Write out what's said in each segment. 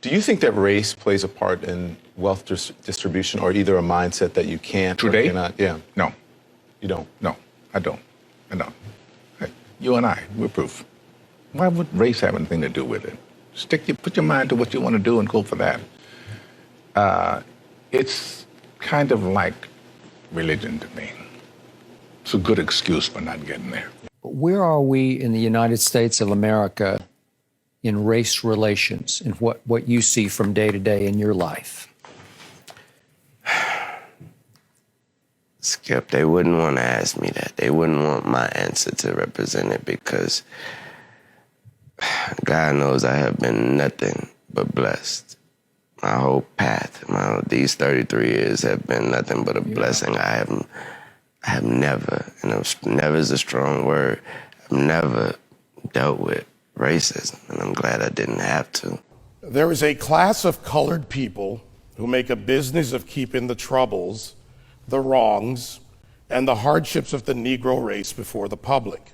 Do you think that race plays a part in wealth distribution, or either a mindset that you can't Today? or cannot? Yeah. No. You don't? No, I don't. I don't. Hey, you and I, we're proof. Why would race have anything to do with it? Put your mind to what you want to do and go for that. It's kind of like religion to me. It's a good excuse for not getting there. Where are we in the United States of America in race relations and what you see from day to day in your life? Skip, they wouldn't want to ask me that. They wouldn't want my answer to represent it because God knows I have been nothing but blessed. My whole path, these 33 years have been nothing but a blessing. I have never, never is a strong word, I've never dealt with racism, and I'm glad I didn't have to. There is a class of colored people who make a business of keeping the troubles, the wrongs, and the hardships of the Negro race before the public.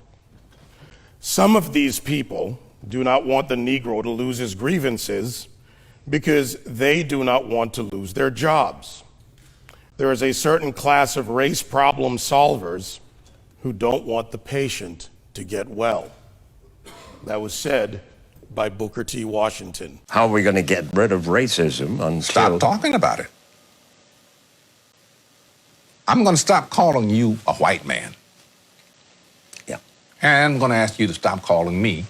Some of these people do not want the Negro to lose his grievances because they do not want to lose their jobs. There is a certain class of race problem solvers who don't want the patient to get well. That was said by Booker T. Washington. How are we going to get rid of racism until... Stop talking about it. I'm going to stop calling you a white man. Yeah. And I'm going to ask you to stop calling me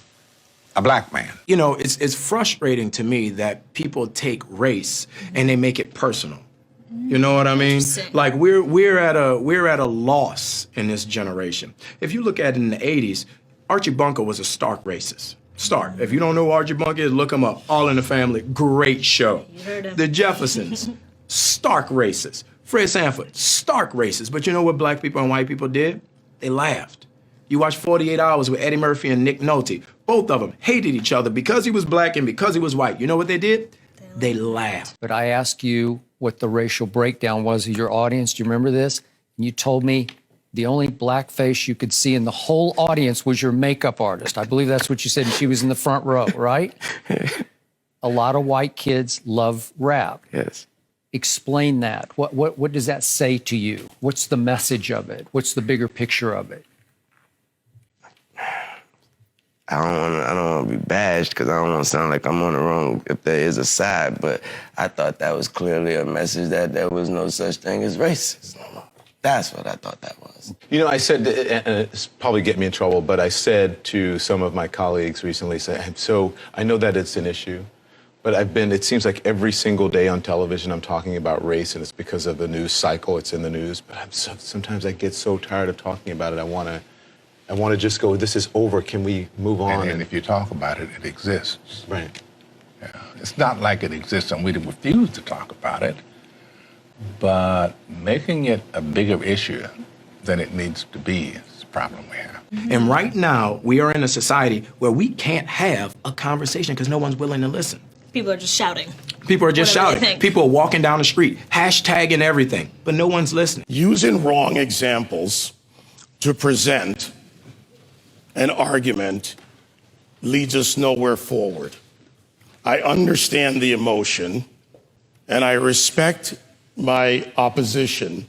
a black man. You know, it's frustrating to me that people take race and they make it personal. You know what I mean? Like we're at a loss in this generation. If you look at it in the 80s, Archie Bunker was a stark racist. Stark. If you don't know who Archie Bunker is, look him up. All in the Family, great show. You heard him. The Jeffersons, stark racist. Fred Sanford, stark racist. But you know what black people and white people did? They laughed. You watch 48 Hours with Eddie Murphy and Nick Nolte. Both of them hated each other because he was black and because he was white. You know what they did? They laughed. But I asked you what the racial breakdown was of your audience. Do you remember this? And you told me the only black face you could see in the whole audience was your makeup artist. I believe that's what you said, and she was in the front row, right? A lot of white kids love rap. Yes. Explain that. What does that say to you? What's the message of it? What's the bigger picture of it? I don't want to be bashed because I don't want to sound like I'm on the wrong if there is a side, but I thought that was clearly a message that there was no such thing as racism. That's what I thought that was. You know, I said, and it's probably get me in trouble, but I said to some of my colleagues recently, so I know that it's an issue, but it seems like every single day on television I'm talking about race, and it's because of the news cycle, it's in the news, but sometimes I get so tired of talking about it, I want to just go, this is over, can we move on? And if you talk about it, it exists. Right. Yeah. It's not like it exists and we refuse to talk about it, but making it a bigger issue than it needs to be is the problem we have. And right now, we are in a society where we can't have a conversation because no one's willing to listen. People are just shouting. People are just Whatever they shouting. think. People are walking down the street, hashtagging everything, but no one's listening. Using wrong examples to present an argument leads us nowhere forward. I understand the emotion, and I respect my opposition,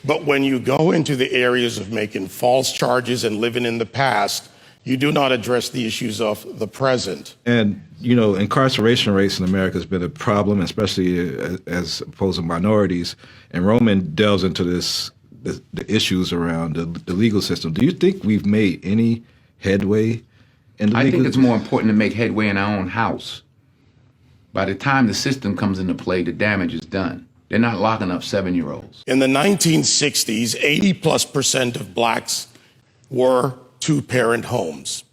but when you go into the areas of making false charges and living in the past, you do not address the issues of the present. And, you know, incarceration rates in America has been a problem, especially as opposed to minorities. And Roman delves into the issues around the legal system. Do you think we've made any headway in the I legal think it's more important to make headway in our own house. By the time the system comes into play, the damage is done. They're not locking up 7-year-olds. In the 1960s, 80+% of blacks were two-parent homes.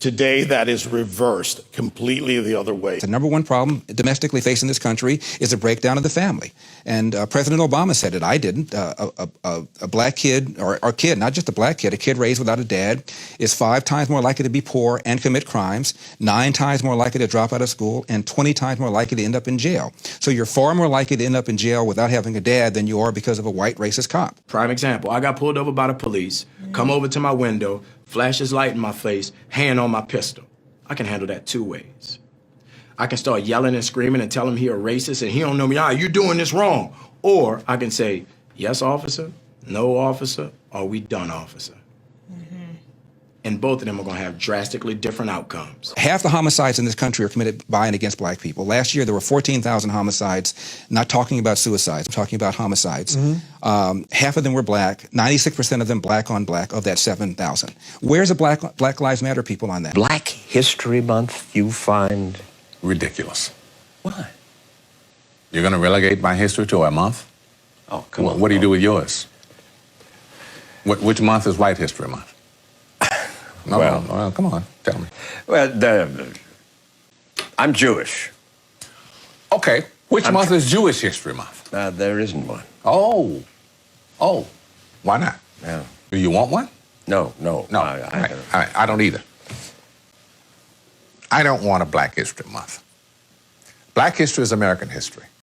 Today, that is reversed completely the other way. The number one problem domestically facing this country is a breakdown of the family. And President Obama said it. I didn't. A black kid, or a kid, not just a black kid, a kid raised without a dad is 5 times more likely to be poor and commit crimes, 9 times more likely to drop out of school, and 20 times more likely to end up in jail. So you're far more likely to end up in jail without having a dad than you are because of a white racist cop. Prime example, I got pulled over by the police, come over to my window, flash his light in my face, hand on my pistol. I can handle that 2 ways. I can start yelling and screaming and tell him he a racist and he don't know me. You doing this wrong. Or I can say, yes, officer, no, officer, or we done, officer. And both of them are going to have drastically different outcomes. Half the homicides in this country are committed by and against black people. Last year, there were 14,000 homicides, not talking about suicides, I'm talking about homicides. Half of them were black, 96% of them black on black of that 7,000. Where's the Black Lives Matter people on that? Black History Month, you find? Ridiculous. Why? You're going to relegate my history to a month? Oh, come on. What do you do with yours? Which month is White History Month? No, well, come on, tell me. Well, I'm Jewish. Okay, which month is Jewish History Month? There isn't one. Oh, why not? Yeah. Do you want one? No. I don't either. I don't want a Black History Month. Black history is American history.